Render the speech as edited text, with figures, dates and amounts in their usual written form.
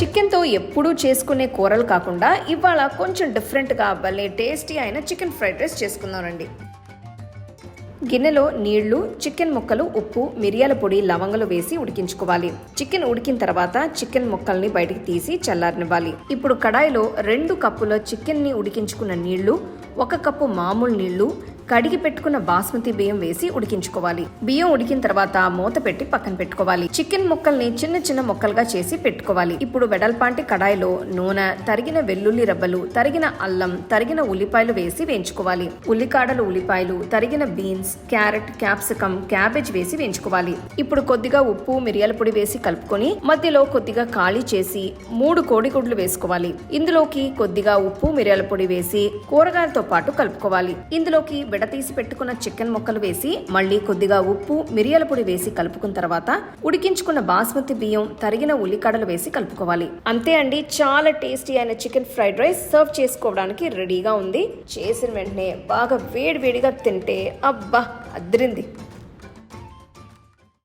చికెన్తో ఎప్పుడూ చేసుకునే కూరలు కాకుండా ఇవాళ కొంచెం డిఫరెంట్గా భలే టేస్టీ అయిన చికెన్ ఫ్రైడ్ రైస్ చేసుకుందామండి. గిన్నెలో నీళ్లు, చికెన్ ముక్కలు, ఉప్పు, మిరియాల పొడి, లవంగలు వేసి ఉడికించుకోవాలి. చికెన్ ఉడికిన తర్వాత చికెన్ ముక్కల్ని బయటికి తీసి చల్లారనివ్వాలి. ఇప్పుడు కడాయిలో 2 కప్పుల చికెన్ని ఉడికించుకున్న నీళ్లు, 1 కప్పు మామూలు నీళ్లు, కడిగి పెట్టుకున్న బాస్మతి బియ్యం వేసి ఉడికించుకోవాలి. బియ్యం ఉడికిన తర్వాత మూత పెట్టి పక్కన పెట్టుకోవాలి. చికెన్ ముక్కల్ని చిన్న చిన్న ముక్కలుగా చేసి పెట్టుకోవాలి. ఇప్పుడు వెడల్పాంటి కడాయిలో నూనె, తరిగిన వెల్లుల్లి రబ్బలు, తరిగిన అల్లం, తరిగిన ఉల్లిపాయలు వేసి వేయించుకోవాలి. ఉల్లికాడలు, ఉల్లిపాయలు, తరిగిన బీన్స్, క్యారెట్, క్యాప్సికం, క్యాబేజ్ వేసి వేయించుకోవాలి. ఇప్పుడు కొద్దిగా ఉప్పు, మిరియాల పొడి వేసి కలుపుకొని మధ్యలో కొద్దిగా ఖాళీ చేసి 3 కోడిగుడ్లు వేసుకోవాలి. ఇందులోకి కొద్దిగా ఉప్పు, మిరియాల పొడి వేసి కూరగాయలతో పాటు కలుపుకోవాలి. ఇందులోకి విడతీసి పెట్టుకున్న చికెన్ ముక్కలు వేసి మళ్ళీ కొద్దిగా ఉప్పు, మిరియాల పొడి వేసి కలుపుకున్న తర్వాత ఉడికించుకున్న బాస్మతి బియ్యం, తరిగిన ఉల్లికాడలు వేసి కలుపుకోవాలి. అంతే అండి, చాలా టేస్టీ అయిన చికెన్ ఫ్రైడ్ రైస్ సర్వ్ చేసుకోవడానికి రెడీగా ఉంది. చేసిన వెంటనే బాగా వేడివేడిగా తింటే అబ్బా అద్రింది.